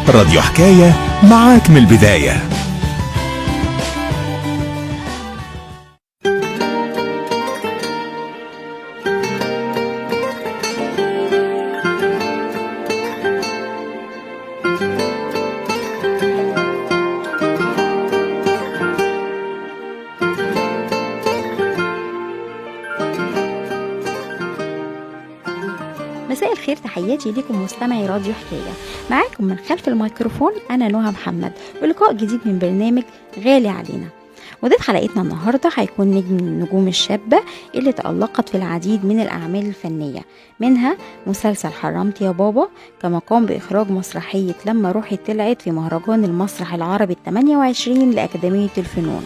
راديو حكاية معاك من البداية. مساء الخير، تحياتي ليكم مستمعي راديو حكاية. معاكم من خلف الميكروفون أنا نهى محمد، ولقاء جديد من برنامج غالي علينا. وضيف حلقتنا النهاردة هيكون نجم من النجوم الشابة اللي تألقت في العديد من الأعمال الفنية، منها مسلسل حرمت يا بابا، كما قام بإخراج مسرحية لما روحي طلعت في مهرجان المسرح العربي 28 لأكاديمية الفنون،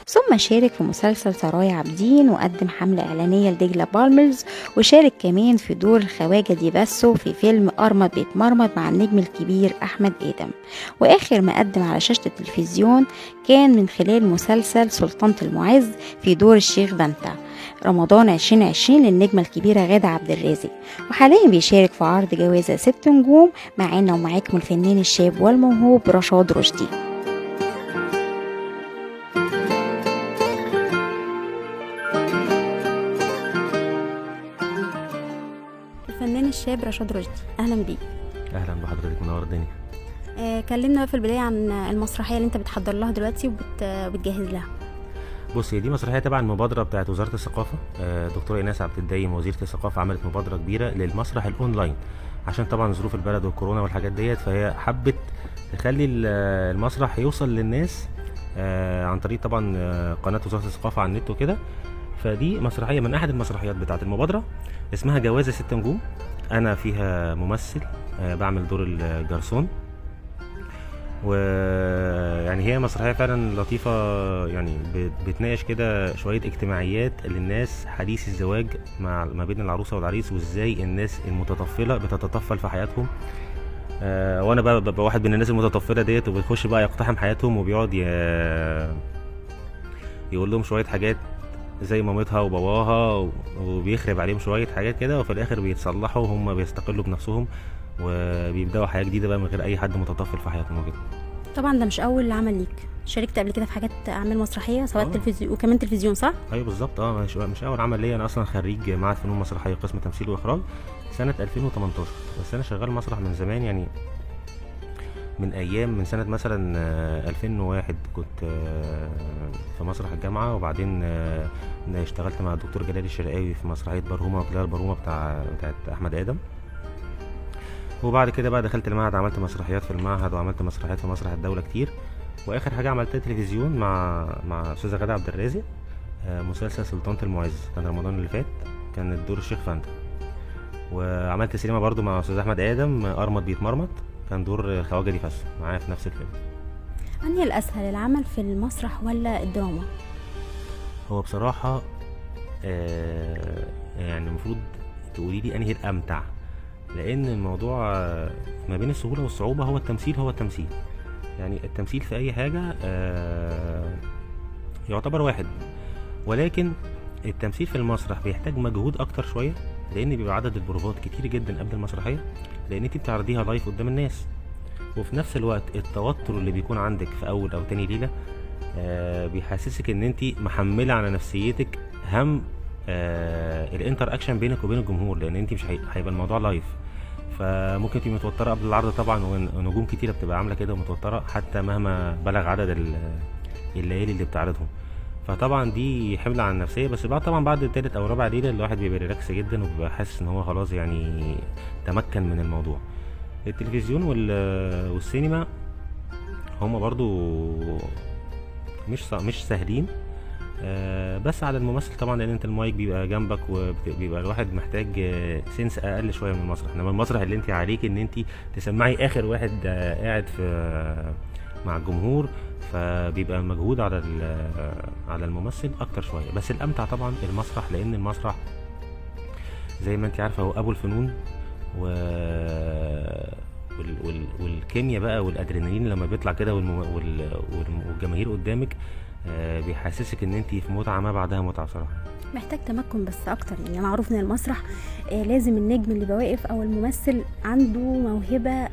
ثم شارك في مسلسل سرايا عابدين وقدم حملة إعلانية لدجلة بالمرز، وشارك كمان في دور الخواجة دي باسو في فيلم أرمط بيتمرمط مع النجم الكبير أحمد آدم. وآخر ما قدم على شاشة التلفزيون كان من خلال مسلسل سلطنة المعز في دور الشيخ بنتا رمضان 2020 للنجمة الكبيرة غادة عبد الرازق. وحاليا بيشارك في عرض جوائز 6 نجوم معانا ومعاكم الفنان الشاب والموهوب رشاد رشدي. الفنان الشاب رشاد رشدي، اهلا بيك. اهلا بحضرتك، منور الدنيا. كلمنا في البدايه عن المسرحيه اللي انت بتحضر لها دلوقتي وبتجهز لها. بصي، دي مسرحيه تبع المبادره بتاعت وزاره الثقافه. دكتوره ايناس عبد الدايم وزيره الثقافه عملت مبادره كبيره للمسرح الاونلاين، عشان طبعا ظروف البلد والكورونا والحاجات ديت، فهي حبت تخلي المسرح يوصل للناس عن طريق طبعا قناه وزاره الثقافه على النت وكده. فدي مسرحيه من احد المسرحيات بتاعت المبادره، اسمها جوازة 6 نجوم. انا فيها ممثل بعمل دور الجرسون، ويعني هي مسرحيه فعلا لطيفه، يعني بتناقش كده شويه اجتماعيات للناس حديث الزواج ما بين العروسه والعريس، وازاي الناس المتطفله بتتطفل في حياتهم. وانا ببقى واحد من الناس المتطفله ديت، وبيخش بقى يقتحم حياتهم وبيقعد يقول لهم شويه حاجات زي مامتها وباباها، وبيخرب عليهم شويه حاجات كده، وفي الاخر بيتصلحوا، هم بيستقلوا بنفسهم وبيبداوا حياه جديده بقى من غير اي حد متطفل في حياتهم وكده. طبعا ده مش اول عمل ليك، شاركت قبل كده في حاجات اعمال مسرحيه سواء تلفزيون وكمان تلفزيون، صح؟ ايوه بالظبط. مش اول عمل ليا، انا اصلا خريج معهد فنون مسرحيه قسم تمثيل واخراج سنه 2018، بس انا شغال مسرح من زمان، يعني من ايام من سنه مثلا 2001 كنت في مسرح الجامعه، وبعدين اشتغلت مع الدكتور جلال الشرقاوي في مسرحيه برهومه وكلها البرهومه بتاعت احمد ادم. وبعد كده بقى دخلت المعهد، عملت مسرحيات في المعهد، وعملت مسرحيات في مسرح الدوله كتير. واخر حاجه عملتها تلفزيون مع استاذه غاده عبد الرازق، مسلسل سلطنة المعز، كان رمضان اللي فات، كان الدور الشيخ فانتا. وعملت سينما برضو مع استاذ احمد ادم، ارمط بيتمرمط، كان دور خواجه دي باسو معايا في نفس الفيلم. انهي الاسهل، العمل في المسرح ولا الدراما؟ هو بصراحه يعني المفروض تقولي لي انهي الامتع، لان الموضوع ما بين السهوله والصعوبه هو التمثيل. يعني التمثيل في اي حاجه يعتبر واحد، ولكن التمثيل في المسرح بيحتاج مجهود اكتر شويه، لان بيبقى عدد البروفات كتير جدا قبل المسرحيه، لان انت بتعرضيها لايف قدام الناس، وفي نفس الوقت التوتر اللي بيكون عندك في اول او تاني ليله بيحسسك ان انت محمله على نفسيتك هم الانتر اكشن بينك وبين الجمهور، لان انت مش هيبقى الموضوع لايف، فممكن تبقي متوتره قبل العرض طبعا، ونجوم كتيره بتبقى عامله كده ومتوتره حتى مهما بلغ عدد الليالي اللي بتعرضهم، فطبعا دي حمل على النفسيه. بس بعد تالت او رابع ليله الواحد بيبقى ريلاكس جدا، وبيبقى حاسس ان هو خلاص يعني تمكن من الموضوع. التلفزيون والسينما هما برضو مش سهلين، بس على الممثل طبعا، لان انت المايك بيبقى جنبك، وبيبقى الواحد محتاج سنس اقل شويه من المسرح، انما المسرح اللي انت عليك ان انت تسمعي اخر واحد قاعد مع الجمهور، فبيبقى المجهود على الممثل اكتر شويه. بس الامتع طبعا المسرح، لان المسرح زي ما انت عارفه هو ابو الفنون، والكيمياء بقى والادرينالين لما بيطلع كده والجماهير قدامك بيحسسك ان انت في متعه ما بعدها متعه صراحه. محتاج تمكن بس اكتر. يعني معروف ان المسرح لازم النجم اللي بواقف او الممثل عنده موهبه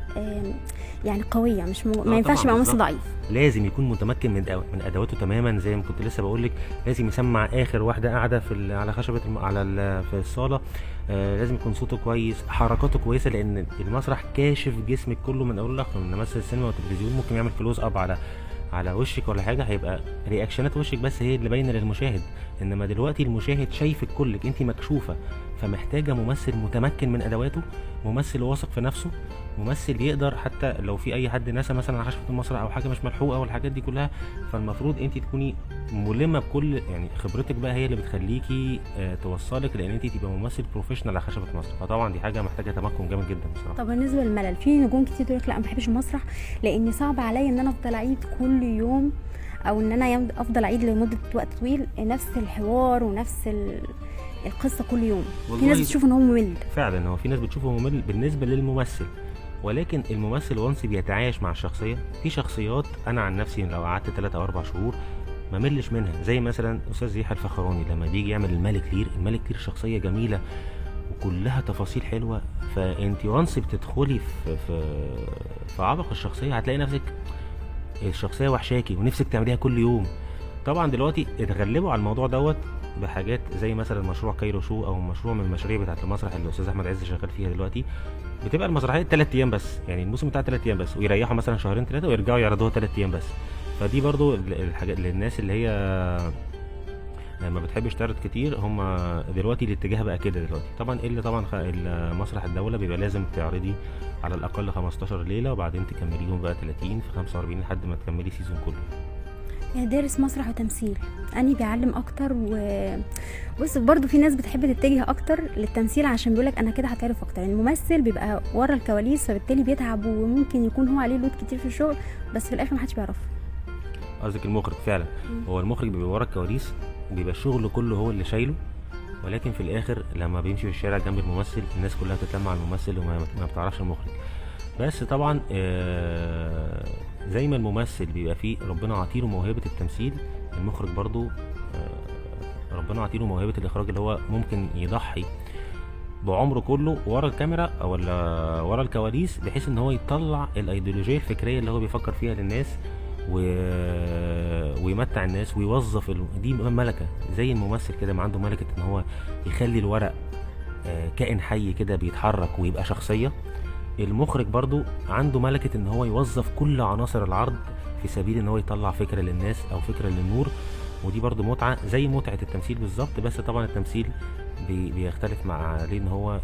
يعني قويه، مش ما ينفعش يبقى ممثل ضعيف. لازم يكون متمكن من ادواته تماما، زي ما كنت لسه بقول لك. لازم يسمع اخر واحده قاعده على خشبه في الصاله. لازم يكون صوته كويس، حركاته كويسه، لان المسرح كاشف جسمك كله من اول لاخر. انما مثلا السينما والتلفزيون ممكن يعمل كلوز اب على وشك ولا حاجه، هيبقى رياكشنات وشك بس هي اللي باينه للمشاهد. انما دلوقتي المشاهد شايفك كلك، انت مكشوفه. فمحتاجه ممثل متمكن من ادواته، ممثل واثق في نفسه، ممثل يقدر حتى لو في اي حد نسى مثلا على خشبه المسرح او حاجه مش ملحوقه والحاجات دي كلها، فالمفروض انت تكوني ملمه بكل، يعني خبرتك بقى هي اللي بتخليكي توصلك لان انت تبقى ممثل بروفيشنال على خشبه المسرح. فطبعا دي حاجه محتاجه تمكن جامد جدا بصراحه. طب بالنسبه للملل، في نجوم كتير تقول لك لا ما بحبش المسرح لان صعب عليا ان انا افضل اعيد كل يوم، او ان انا افضل اعيد لمده وقت طويل نفس الحوار ونفس القصه كل يوم. في ناس بتشوف ان هو ممل. فعلا هو في ناس بتشوفه ممل بالنسبه للممثل، ولكن الممثل وانس بيتعايش مع الشخصيه. في شخصيات انا عن نفسي لو قعدت 3 أو 4 شهور ما ملش منها، زي مثلا استاذ يحيى الفخراني لما بيجي يعمل الملك لير شخصيه جميله وكلها تفاصيل حلوه. فانت وانس بتدخلي في عمق الشخصيه هتلاقي نفسك الشخصيه وحشاكي ونفسك تعمليها كل يوم. طبعا دلوقتي اتغلبوا على الموضوع دوت بحاجات زي مثلا مشروع كايرو شو، او مشروع من المشاريع بتاعه المسرح اللي الاستاذ احمد عز شغال فيها دلوقتي. بتبقى المسرحيه 3 ايام بس، يعني الموسم بتاع 3 ايام بس، ويريحوا مثلا 2-3 ويرجعوا يعرضوها 3 ايام بس. فدي برضو الحاجات للناس اللي هي ما بتحبش تعرض كتير. هم دلوقتي الاتجاه بقى كده دلوقتي. طبعا طبعا مسرح الدوله بيبقى لازم تعرضي على الاقل 15 ليله، وبعدين تكمليهم بقى 30 في 45 لحد ما تكملي سيزون كله. يعني دارس مسرح وتمثيل اني بيعلم اكتر. بص برضو في ناس بتحب تتجه اكتر للتمثيل عشان بيقولك انا كده هتعرف اكتر. الممثل بيبقى ورا الكواليس فبالتالي بيتعب وممكن يكون هو عليه لود كتير في الشغل بس في الاخر محدش بيعرفه. قصدك المخرج؟ فعلا هو المخرج بيبقى ورا الكواليس، بيبقى الشغل كله هو اللي شايله، ولكن في الاخر لما بيمشي في الشارع جنب الممثل الناس كلها بتتلم على الممثل وما بتعرفش المخرج. بس طبعا زي ما الممثل بيبقى فيه ربنا عطيله موهبه التمثيل، المخرج برضو ربنا عطيله موهبه الاخراج، اللي هو ممكن يضحي بعمره كله ورا الكاميرا او ورا الكواليس بحيث ان هو يطلع الايديولوجيه الفكريه اللي هو بيفكر فيها للناس ويمتع الناس ويوظف دي ملكه. زي الممثل كده ما عنده ملكه ان هو يخلي الورق كائن حي كده بيتحرك ويبقى شخصيه، المخرج برضو عنده ملكه ان هو يوظف كل عناصر العرض في سبيل ان هو يطلع فكره للناس او فكره للنور. ودي برضو متعه زي متعه التمثيل بالظبط، بس طبعا التمثيل بيختلف مع ليه ان هو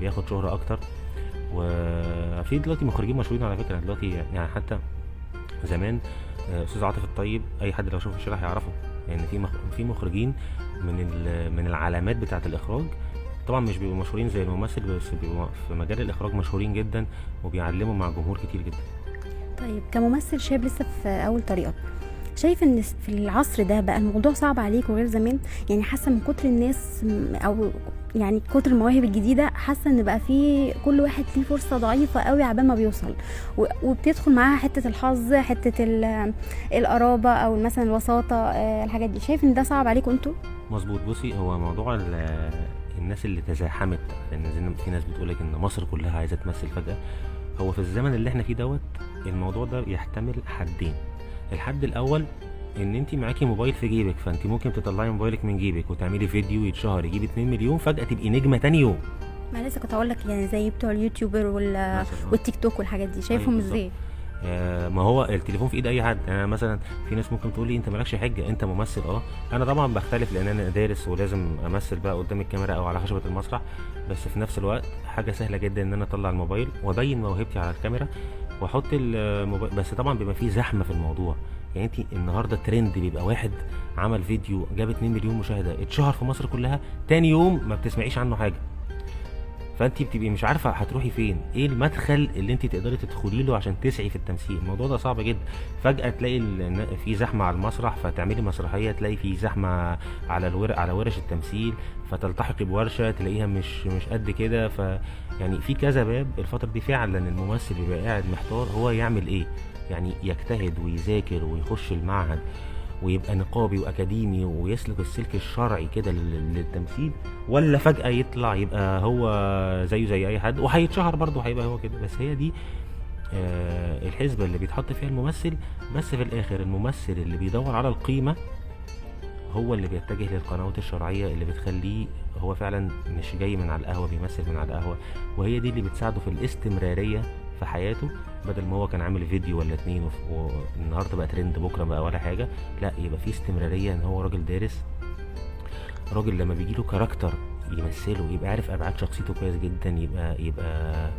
بياخد شهره اكتر. وفي دلوقتي مخرجين مشهورين على فكره دلوقتي، يعني حتى زمان استاذ عاطف الطيب اي حد لو شافه في الشارع هيعرفه، لان يعني في مخرجين من العلامات بتاعه الاخراج. طبعا مش بيبقوا مشهورين زي الممثل بس بيبقوا في مجال الاخراج مشهورين جدا وبيعلموا مع جمهور كتير جدا. طيب كممثل شاب لسه في اول طريقك، شايف ان في العصر ده بقى الموضوع صعب عليك وغير زمان؟ يعني حاسه من كتر الناس او يعني كتر المواهب الجديده، حاسه ان بقى في كل واحد ليه فرصه ضعيفه قوي عبال ما بيوصل، وبتدخل معاها حته الحظ، حته القرابه او مثلا الوساطه، الحاجات دي. شايف ان ده صعب عليكم انتوا؟ مظبوط. بصي هو موضوع الناس اللي تزاحمت، لان في ناس بتقولك ان مصر كلها عايزه تمثل فجاه. هو في الزمن اللي احنا فيه دوت الموضوع ده يحتمل حدين. الحد الاول ان انت معاكي موبايل في جيبك، فانت ممكن تطلعي موبايلك من جيبك وتعملي فيديو يتشهر يجيب 2 مليون فجاه تبقي نجمه تاني يوم. ما لسه كنت هقول لك يعني زي بتوع اليوتيوبر والتيك توك والحاجات دي، شايفهم ازاي؟ ما هو التليفون في ايد اي حد. انا مثلا في ناس ممكن تقول لي انت مالكش حجه انت ممثل. انا طبعا بختلف لان انا دارس ولازم امثل بقى قدام الكاميرا او على خشبه المسرح، بس في نفس الوقت حاجه سهله جدا ان انا اطلع الموبايل وابين موهبتي على الكاميرا واحط الموبايل. بس طبعا بيبقى فيه زحمه في الموضوع. يعني انت النهارده الترند بيبقى واحد عمل فيديو جاب 2 مليون مشاهده اتشهر في مصر كلها، تاني يوم ما بتسمعيش عنه حاجه، فانت بتبقي مش عارفه هتروحي فين، ايه المدخل اللي انت تقدري تدخلي له عشان تسعي في التمثيل. الموضوع ده صعب جدا. فجاه تلاقي في زحمه على المسرح فتعملي مسرحيه، تلاقي في زحمه على ورش التمثيل فتلتحقي بورشه تلاقيها مش قد كده. يعني في كذا باب الفتره دي فعلا الممثل بيبقى قاعد محتار هو يعمل ايه، يعني يجتهد ويذاكر ويخش المعهد ويبقى نقابي واكاديمي ويسلك السلك الشرعي كده للتمثيل، ولا فجأة يطلع يبقى هو زيه زي اي حد وهيتشهر برضه هيبقى هو كده. بس هي دي الحسبة اللي بيتحط فيها الممثل. بس في الاخر الممثل اللي بيدور على القيمة هو اللي بيتجه للقنوات الشرعية اللي بتخليه هو فعلا مش جاي من على القهوة بيمثل من على القهوة، وهي دي اللي بتساعده في الاستمرارية في حياته. بدل ما هو كان عامل فيديو ولا 2 والنهارده بقى ترند بكره بقى ولا حاجة، لا يبقى في استمرارية، ان هو راجل دارس، راجل لما بيجيله كاركتر يمثله يبقى عارف ابعاد شخصيته كويس جدا، يبقى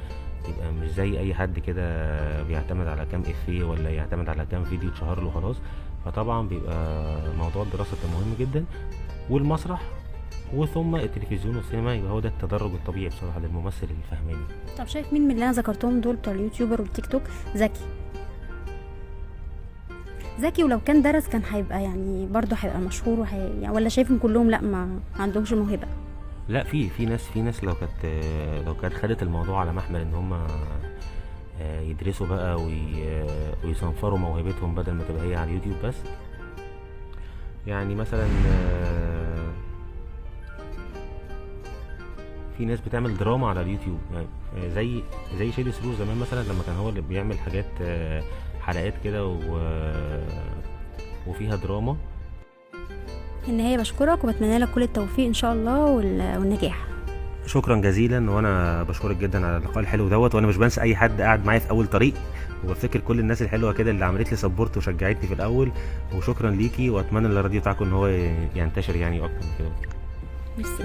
مش زي اي حد كده بيعتمد على كام افيه ولا يعتمد على كام فيديو اتشهر له خلاص. فطبعا بيبقى موضوع الدراسة ده مهم جدا، والمسرح وثم التلفزيون والسينما يبقى هو ده التدرج الطبيعي بصراحة للممثل الفهماني. طب شايف مين من اللي انا ذكرتهم دول بتوع اليوتيوبر والتيك توك ذكي ولو كان درس كان هيبقى يعني برضه هيبقى مشهور يعني، ولا شايفهم كلهم لا ما عندهمش موهبة؟ لا في ناس لو كانت خدت الموضوع على محمل ان هم يدرسوا بقى ويصنفروا موهبتهم بدل ما تبقى هي على اليوتيوب بس. يعني مثلا في ناس بتعمل دراما على اليوتيوب، يعني زي شيدي سرور زمان مثلا لما كان هو اللي بيعمل حاجات حلقات كده وفيها دراما. في النهاية بشكرك وبتمنى لك كل التوفيق ان شاء الله والنجاح. شكرا جزيلا، وانا بشكرك جدا على اللقاء الحلو دوت، وانا مش بنسى اي حد قاعد معايا في اول طريق، وبفتكر كل الناس الحلوه كده اللي عملت لي سبورت وشجعتني في الاول. وشكرا ليكي، واتمنى الراديو بتاعكم ان هو ينتشر يعني اكتر من كده. ميرسي.